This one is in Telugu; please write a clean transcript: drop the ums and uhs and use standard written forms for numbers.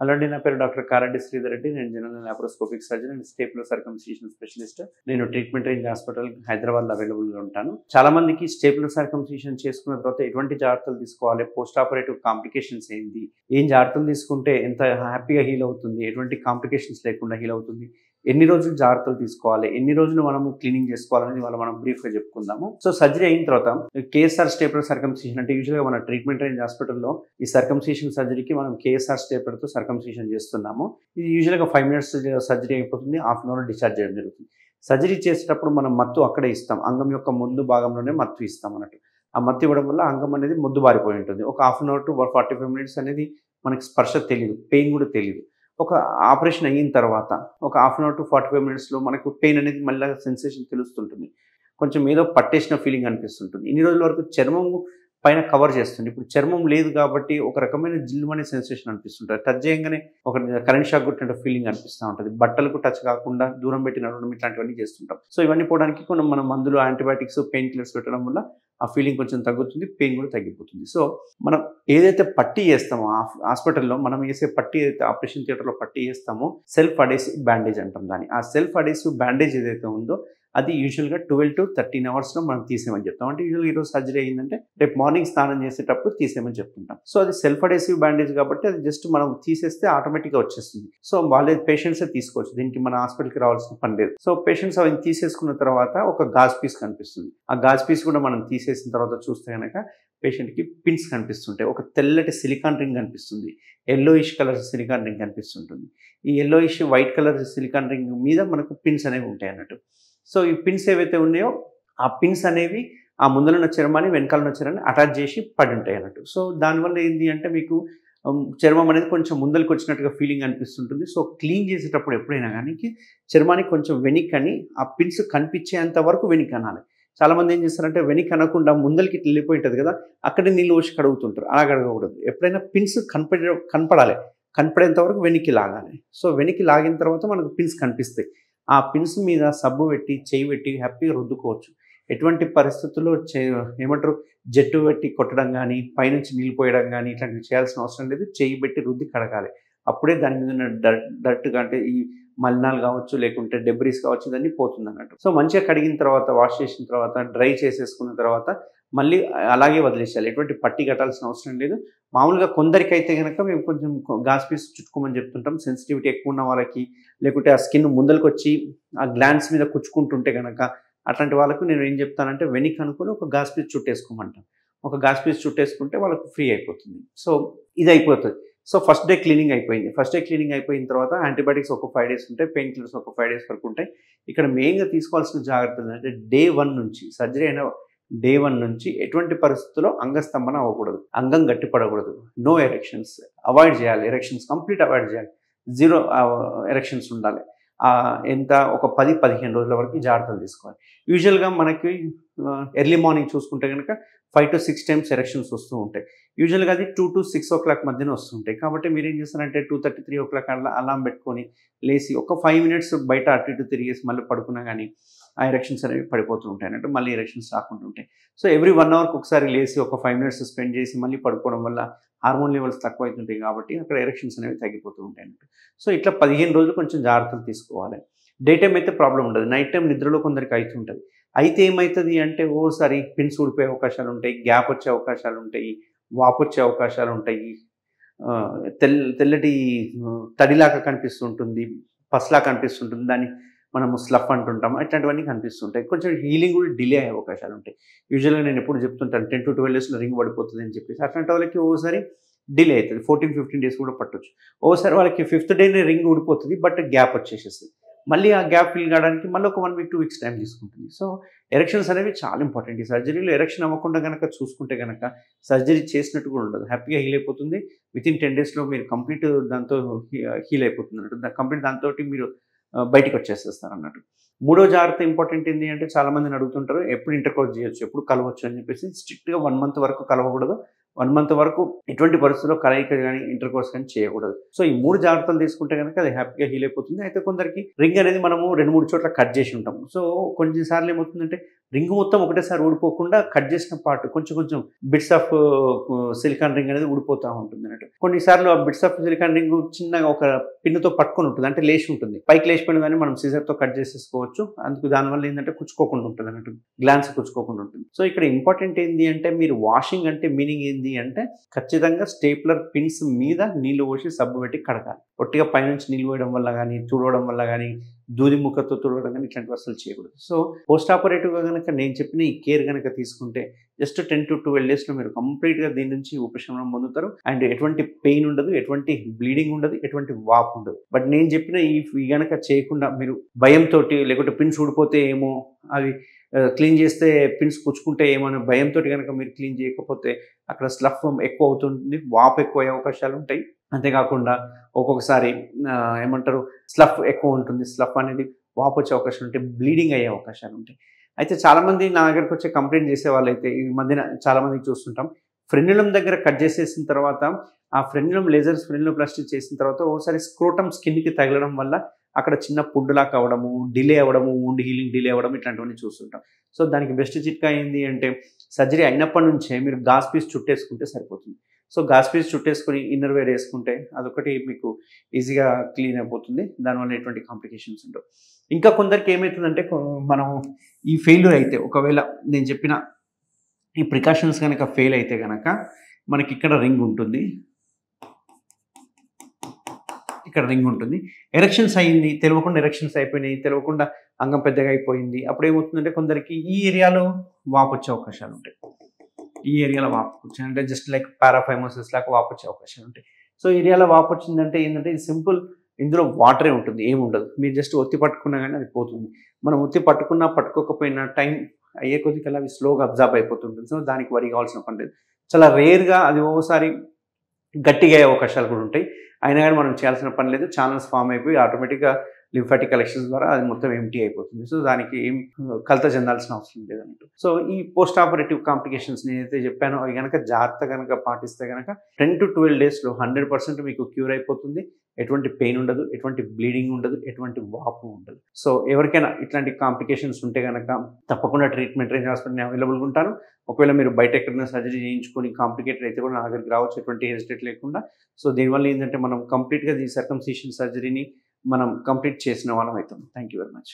అలాంటి నా పేరు డాక్టర్ కారెడ్డి శ్రీధర్ రెడ్డి. నేను general laparoscopic surgeon and stapler circumcision specialist. నేను ట్రీట్మెంట్ రేంజ్ హాస్పిటల్ హైదరాబాద్లో అవైలబుల్గా ఉంటాను. చాలా మందికి స్టేపులర్ సర్కంసిషన్ చేసుకున్న తర్వాత ఎటువంటి జాగ్రత్తలు తీసుకోవాలి, పోస్ట్ ఆపరేటివ్ కాంప్లికేషన్స్ ఏంటి, ఏం జాగ్రత్తలు తీసుకుంటే ఎంత హ్యాపీగా హీల్ అవుతుంది, ఎటువంటి కాంప్లికేషన్స్ లేకుండా హీల్ అవుతుంది, ఎన్ని రోజులు జాగ్రత్తలు తీసుకోవాలి, ఎన్ని రోజులు మనము క్లీనింగ్ చేసుకోవాలని మనం బ్రీఫ్గా చెప్పుకుందాము. సో సర్జరీ అయిన తర్వాత కేఎస్ఆర్ స్టేపులర్ సర్కంసిషన్ అంటే యూజువల్గా మన ట్రీట్మెంట్ రేంజ్ హాస్పిటల్లో ఈ సర్కంసిషన్ సర్జరీకి మనం కేఎస్ఆర్ స్టేపులర్తో సర్కంసిషన్ చేస్తున్నాము. ఇది యూజువల్గా 5 minutes సర్జరీ అయిపోతుంది, హాఫ్ అన్ అవర్ డిశ్చార్జ్ చేయడం జరుగుతుంది. సర్జరీ చేసేటప్పుడు మనం మత్తు అక్కడే ఇస్తాం, అంగం యొక్క ముందు భాగంలోనే మత్తు ఇస్తాం అన్నట్టు. ఆ మత్తు ఇవ్వడం వల్ల అంగం అనేది ముద్దు బారిపోయి ఉంటుంది. ఒక half an hour to 45 minutes అనేది మనకి స్పర్శ తెలియదు, పెయిన్ కూడా తెలియదు. ఒక ఆపరేషన్ అయిన తర్వాత ఒక హాఫ్ అన్ అవర్ టు 45 minutesలో మనకు పెయిన్ అనేది మళ్ళీ సెన్సేషన్ తెలుస్తుంటుంది. కొంచెం ఏదో పట్టేసిన ఫీలింగ్ అనిపిస్తుంటుంది. ఇన్ని రోజుల వరకు చర్మం పైన కవర్ చేస్తుంది. ఇప్పుడు చర్మం లేదు కాబట్టి ఒక రకమైన జిల్లుమనే సెన్సేషన్ అనిపిస్తుంటుంది. టచ్ చేయగానే ఒక కరెంట్ షాక్ కొట్టిన ఫీలింగ్ అనిపిస్తూ ఉంటుంది. బట్టలకు టచ్ కాకుండా దూరం పెట్టి నడవడం ఇట్లాంటివన్నీ చేస్తుంటాం. సో ఇవన్నీ పోవడానికి కొన్ని మన మందులు, యాంటీబయాటిక్స్, పెయిన్ కిల్లర్స్ పెట్టడం వల్ల ఆ ఫీలింగ్ కొంచెం తగ్గుతుంది, పెయిన్ కూడా తగ్గిపోతుంది. సో మనం ఏదైతే పట్టీ చేస్తామో హాస్పిటల్లో మనం వేసే పట్టీ ఏదైతే ఆపరేషన్ థియేటర్లో పట్టీ చేస్తామో సెల్ఫ్ అడేసివ్ బ్యాండేజ్ అంటాం దాన్ని. ఆ సెల్ఫ్ అడేసివ్ బ్యాండేజ్ ఏదైతే ఉందో అది యూజువల్గా 12 to 13 hours మనం తీసేయమని చెప్తాం. అంటే యూజువల్గా ఈరోజు సర్జరీ అయిందంటే రేపు మార్నింగ్ స్నానం చేసేటప్పుడు తీసేయమని చెప్తుంటాం. సో అది సెల్ఫ్ అడేసివ్ బ్యాండేజ్ కాబట్టి అది జస్ట్ మనం తీసేస్తే ఆటోమేటిక్గా వచ్చేస్తుంది. సో వాళ్ళే పేషెంట్సే తీసుకోవచ్చు, దీనికి మన హాస్పిటల్కి రావాల్సిన పని లేదు. సో పేషెంట్స్ అవి తీసేసుకున్న తర్వాత ఒక గాజ్ పీస్ కనిపిస్తుంది. ఆ గాజ్ పీస్ కూడా మనం తీసేసిన తర్వాత చూస్తే కనుక పేషెంట్కి పిన్స్ కనిపిస్తుంటాయి. ఒక తెల్లటి సిలికాన్ రింగ్ కనిపిస్తుంది, ఎల్లోయిష్ కలర్ సిలికాన్ రింగ్ కనిపిస్తుంటుంది. ఈ yellowish white colour silicon ring మీద మనకు పిన్స్ అనేవి ఉంటాయి అన్నట్టు. సో ఈ పిన్స్ ఏవైతే ఉన్నాయో ఆ పిన్స్ అనేవి ఆ ముందలున్న చర్మాన్ని వెనకాలన్న చర్మాన్ని అటాచ్ చేసి పడి ఉంటాయి అన్నట్టు. సో దానివల్ల ఏంటి అంటే మీకు చర్మం అనేది కొంచెం ముందరికి వచ్చినట్టుగా ఫీలింగ్ అనిపిస్తుంటుంది. సో క్లీన్ చేసేటప్పుడు ఎప్పుడైనా కానీ చర్మానికి కొంచెం వెనికని ఆ పిన్స్ కనిపించేంత వరకు వెనికనాలి. చాలామంది ఏం చేస్తారంటే వెనిక్ అనకుండా ముందరికి వెళ్ళిపోయి ఉంటుంది కదా, అక్కడే నీళ్ళు పోసి కడుగుతుంటారు. అలా కడగకూడదు. ఎప్పుడైనా పిన్స్ కనపడాలి, కనపడేంత వరకు వెనక్కి లాగాలి. సో వెనక్కి లాగిన తర్వాత మనకు పిన్స్ కనిపిస్తాయి. ఆ పిన్స్ మీద సబ్బు పెట్టి చేయి పెట్టి హ్యాపీగా రుద్దుకోవచ్చు. ఎటువంటి పరిస్థితుల్లో ఏమంటారు జట్టు పెట్టి కొట్టడం కానీ, పైనుంచి నీళ్ళు పోయడం కానీ ఇట్లాంటివి చేయాల్సిన అవసరం లేదు. చేయి పెట్టి రుద్ది కడగాలి. అప్పుడే దాని మీద ఉన్న డర్ట్గా అంటే ఈ మలినాలు కావచ్చు, లేకుంటే డెబ్రీస్ కావచ్చు, ఇదన్నీ పోతుంది అన్నట్టు. సో మంచిగా కడిగిన తర్వాత, వాష్ చేసిన తర్వాత, డ్రై చేసేసుకున్న తర్వాత మళ్ళీ అలాగే వదిలేసేయాలి. ఎటువంటి పట్టి కట్టాల్సిన అవసరం లేదు. మామూలుగా కొందరికైతే కనుక మేము కొంచెం గాజ్ పీస్ చుట్టుకోమని చెప్తుంటాం. సెన్సిటివిటీ ఎక్కువ ఉన్న వాళ్ళకి, లేకుంటే ఆ స్కిన్ ముందరికి వచ్చి ఆ గ్లాండ్స్ మీద కుచ్చుకుంటుంటే కనుక అట్లాంటి వాళ్ళకు నేను ఏం చెప్తానంటే వెనిక్ అనుకుని ఒక గాజ్ పీస్ చుట్టేసుకోమంటాను. ఒక గాజ్ పీస్ చుట్టేసుకుంటే వాళ్ళకు ఫ్రీ అయిపోతుంది. సో ఇది అయిపోతుంది. సో ఫస్ట్ డే క్లీనింగ్ అయిపోయింది. ఫస్ట్ డే క్లీనింగ్ అయిపోయిన తర్వాత యాంటీబయాటిక్స్ ఒక 5 days ఉంటాయి, పెయిన్ కిల్లర్స్ ఒక 5 days వరకు ఉంటాయి. ఇక్కడ మెయిన్గా తీసుకోవాల్సిన జాగ్రత్తలు అంటే డే 1 నుంచి సర్జరీ అయిన డే 1 నుంచి ఎటువంటి పరిస్థితుల్లో అంగస్తంభన అవ్వకూడదు, అంగం గట్టిపడకూడదు, నో ఎరెక్షన్స్ అవాయిడ్ చేయాలి. ఎరెక్షన్స్ కంప్లీట్ అవాయిడ్ చేయాలి. 0 ఎరెక్షన్స్ ఉండాలి. ఎంత ఒక 10-15 రోజుల వరకు జాగ్రత్తలు తీసుకోవాలి. యూజువల్గా మనకి ఎర్లీ మార్నింగ్ చూసుకుంటే కనుక 5 to 6 times ఎరెక్షన్స్ వస్తూ ఉంటాయి. యూజువల్గా అది 2 to 6 o'clock మధ్యన వస్తుంటాయి. కాబట్టి మీరు ఏం చేస్తారంటే 2:30, 3 o'clock అలారం పెట్టుకొని లేచి ఒక 5 minutes బయట అటు ఇటు తిరిగేసి మళ్ళీ పడుకున్నా కానీ ఆ ఎరెక్షన్స్ అనేవి పడిపోతూ ఉంటాయి అన్నట్టు. మళ్ళీ ఎరెక్షన్స్ రాకుండా ఉంటాయి. సో ఎవ్రీ 1 hourకి ఒకసారి లేచి ఒక 5 minutes స్పెండ్ చేసి మళ్ళీ పడుకోవడం వల్ల హార్మోన్ లెవెల్స్ తక్కువ అవుతుంటాయి కాబట్టి అక్కడ ఎరెక్షన్స్ అనేవి తగ్గిపోతూ ఉంటాయి అన్నట్టు. సో ఇట్లా 15 రోజులు కొంచెం జాగ్రత్తలు తీసుకోవాలి. డే టైం అయితే ప్రాబ్లం ఉండదు. నైట్ టైం నిద్రలో కొందరికి అవుతుంటుంది. అయితే ఏమవుతుంది అంటే ఓసారి పిన్స్ ఊడిపోయే అవకాశాలు ఉంటాయి, గ్యాప్ వచ్చే అవకాశాలు ఉంటాయి, వాపు వచ్చే అవకాశాలు ఉంటాయి, తెల్లటి తడిలాగా కనిపిస్తుంటుంది, పస్లా కనిపిస్తుంటుంది, దాన్ని మనము స్లఫ్ అంటుంటాం. ఇట్లాంటివన్నీ కనిపిస్తుంటాయి. కొంచెం హీలింగ్ కూడా డిలే అయ్యే అవకాశాలు ఉంటాయి. యూజువల్గా నేను ఎప్పుడు చెప్తుంటాను 10 to 12 daysలో రింగ్ పడిపోతుంది అని చెప్పేసి. అట్లాంటి వాళ్ళకి ఓసారి డిలే అవుతుంది, 14-15 days కూడా పట్టవచ్చు. ఓసారి వాళ్ళకి 5th dayనే రింగ్ ఊడిపోతుంది, బట్ గ్యాప్ వచ్చేసేస్తుంది. మళ్ళీ ఆ గ్యాప్ ఫిల్ కావడానికి మళ్ళీ ఒక 1 week 2 weeks టైం తీసుకుంటుంది. సో ఎరెక్షన్స్ అనేవి చాలా ఇంపార్టెంట్. ఈ సర్జరీలో ఎరెక్షన్ అవ్వకుండా కనుక చూసుకుంటే కనుక సర్జరీ చేసినట్టు కూడా ఉండదు. హ్యాపీగా హీల్ అయిపోతుంది. వితిన్ 10 daysలో మీరు కంప్లీట్ దాంతో హీల్ అయిపోతుంది అన్నట్టు. కంప్లీట్ దాంతో మీరు బయటికి వచ్చేసేస్తారు అన్నట్టు. మూడో జాగ్రత్త ఇంపార్టెంట్ ఏంటి అంటే చాలామందిని అడుగుతుంటారు ఎప్పుడు ఇంటర్కోర్స్ చేయొచ్చు, ఎప్పుడు కలవచ్చు అని చెప్పేసి. స్ట్రిక్ట్గా 1 month వరకు కలవకూడదు. 1 month వరకు ఎటువంటి పరిస్థితుల్లో కలయిక కానీ ఇంటర్కోర్స్ కానీ చేయకూడదు. సో ఈ 3 జాగ్రత్తలు తీసుకుంటే కనుక అది హ్యాపీగా హీల్ అయిపోతుంది. అయితే కొందరికి రింగ్ అనేది మనము 2-3 చోట్ల కట్ చేసి ఉంటాం. సో కొన్నిసార్లు ఏమవుతుందంటే రింగ్ మొత్తం ఒకటేసారి ఊడిపోకుండా కట్ చేసిన పార్ట్ కొంచెం కొంచెం బిట్స్ ఆఫ్ సిలికాన్ రింగ్ అనేది ఊడిపోతూ ఉంటుంది అన్నట్టు. కొన్నిసార్లు ఆ బిట్స్ ఆఫ్ సిలికాన్ రింగ్ చిన్నగా ఒక పిన్నుతో పట్టుకొని ఉంటుంది, అంటే లేచి ఉంటుంది. పైకి లేచిపోయిన దాన్ని మనం సిజర్తో కట్ చేసేసుకోవచ్చు. అందుకు దానివల్ల ఏంటంటే కుచ్చుకోకుండా ఉంటుంది అన్నట్టు, గ్లాన్స్ కుచ్చుకోకుండా ఉంటుంది. సో ఇక్కడ ఇంపార్టెంట్ ఏంటి అంటే, మీరు వాషింగ్ అంటే మీనింగ్ ఏంటి అంటే ఖచ్చితంగా స్టేప్లర్ పిన్స్ మీద నీళ్లు పోసి సబ్బు పెట్టి కడగాలి. ఒట్టిగా పైనుంచి నీళ్ళు పోయడం వల్ల కానీ, తుడవడం వల్ల కానీ, దూది ముక్కతో తుడవడం కానీ ఇట్లాంటివి అసలు చేయకూడదు. సో పోస్ట్ ఆపరేటివ్గా కనుక నేను చెప్పిన ఈ కేర్ కనుక తీసుకుంటే జస్ట్ 10 to 12 daysలో మీరు కంప్లీట్గా దీని నుంచి ఉపశమనం పొందుతారు. అండ్ ఎటువంటి పెయిన్ ఉండదు, ఎటువంటి బ్లీడింగ్ ఉండదు, ఎటువంటి వాపు ఉండదు. బట్ నేను చెప్పిన ఈ కనుక చేయకుండా మీరు భయంతో, లేకుంటే పిన్స్ ఊడిపోతే ఏమో, అవి క్లీన్ చేస్తే పిన్స్ పుచ్చుకుంటే ఏమో అనే భయంతో కనుక మీరు క్లీన్ చేయకపోతే అక్కడ స్లఫ్ ఎక్కువ అవుతుంది, వాపు ఎక్కువ అయ్యే అవకాశాలు ఉంటాయి. అంతేకాకుండా ఒక్కొక్కసారి ఏమంటారు, స్లఫ్ ఎక్కువ ఉంటుంది. స్లఫ్ అనేది వాపు వచ్చే అవకాశం ఉంటాయి, బ్లీడింగ్ అయ్యే అవకాశాలు ఉంటాయి. అయితే చాలామంది నా దగ్గరకు వచ్చే కంప్లైంట్ చేసే వాళ్ళైతే ఈ మధ్యన చాలామందికి చూస్తుంటాం, ఫ్రెన్యులం దగ్గర కట్ చేసేసిన తర్వాత ఆ ఫ్రెన్యులం లేజర్స్ ఫ్రెన్యులోప్లాస్టీ చేసిన తర్వాత ఒకసారి స్క్రోటమ్ స్కిన్కి తగలడం వల్ల అక్కడ చిన్న పుండులాగా అవ్వడము, డిలే అవ్వడము, వూండ్ హీలింగ్ డిలే అవ్వడం ఇట్లాంటివన్నీ చూస్తుంటాం. సో దానికి బెస్ట్ చిట్కా ఏంటి అంటే, సర్జరీ అయినప్పటి నుంచే మీరు గాజ్ పీస్ చుట్టేసుకుంటే సరిపోతుంది. సో గాజ్ పీస్ చుట్టేసుకొని ఇన్నర్ వేర్ వేసుకుంటే అదొకటి మీకు ఈజీగా క్లీన్ అయిపోతుంది. దానివల్ల ఎటువంటి కాంప్లికేషన్స్ ఉండవు. ఇంకా కొందరికి ఏమవుతుందంటే, మనం ఈ ఫెయిల్యూర్ అయితే, ఒకవేళ నేను చెప్పిన ఈ ప్రికాషన్స్ కనుక ఫెయిల్ అయితే కనుక మనకి ఇక్కడ రింగ్ ఉంటుంది, ఇక్కడ రింగ్ ఉంటుంది. ఎరెక్షన్స్ అయ్యింది, తెలియకుండా ఎరెక్షన్స్ అయిపోయినాయి, తెలియకుండా అంగం పెద్దగా అయిపోయింది. అప్పుడు ఏమవుతుందంటే కొందరికి ఈ ఏరియాలో వాపు వచ్చే అవకాశాలు ఉంటాయి. ఈ ఏరియాలో వాపు వచ్చాయి అంటే జస్ట్ లైక్ పారాఫైమోసిస్ లాగా వాపు వచ్చే అవకాశాలు ఉంటాయి. సో ఏరియాలో వాపు వచ్చిందంటే ఏంటంటే ఇది సింపుల్, ఇందులో వాటరే ఉంటుంది, ఏముండదు. మీరు జస్ట్ ఒత్తి పట్టుకున్నా కానీ అది పోతుంది. మనం ఒత్తి పట్టుకున్నా పట్టుకోకపోయినా టైం అయ్యే కొద్దికల్లా అవి స్లోగా అబ్జర్వ్ అయిపోతుంటుంది. సో దానికి వరి కావాల్సిన పని లేదు. చాలా రేర్గా అది ఓసారి గట్టిగా అయ్యే అవకాశాలు కూడా ఉంటాయి. అయినా కానీ మనం చేయాల్సిన పని లేదు. ఛానల్స్ ఫామ్ అయిపోయి ఆటోమేటిక్గా లింఫాటిక్ కలెక్షన్స్ ద్వారా అది మొత్తం ఎంటీ అయిపోతుంది. సో దానికి ఏం కలత చెందాల్సిన అవసరం లేదన్నట్టు. సో ఈ పోస్ట్ ఆపరేటివ్ కాంప్లికేషన్స్ నేనైతే చెప్పానో అవి కనుక జాగ్రత్త కనుక పాటిస్తే కనుక 10 to 12 daysలో 100% మీకు క్యూర్ అయిపోతుంది. ఎటువంటి పెయిన్ ఉండదు, ఎటువంటి బ్లీడింగ్ ఉండదు, ఎటువంటి వాపు ఉండదు. సో ఎవరికైనా ఇట్లాంటి కాంప్లికేషన్స్ ఉంటే కనుక తప్పకుండా ట్రీట్మెంట్ రేంజ్ హాస్పిటల్ అవైలబుల్గా ఉంటాను. ఒకవేళ మీరు బయట ఎక్కడైనా సర్జరీ చేయించుకొని కాంప్లికేటెడ్ అయితే కూడా నా దగ్గరికి రావచ్చు, ఎటువంటి హెసిటేట్ లేకుండా. సో దీనివల్ల ఏంటంటే మనం కంప్లీట్గా ఈ సర్కంసిషన్ సర్జరీని మనం కంప్లీట్ చేసిన వాళ్ళం అవుతాం. Thank you very much.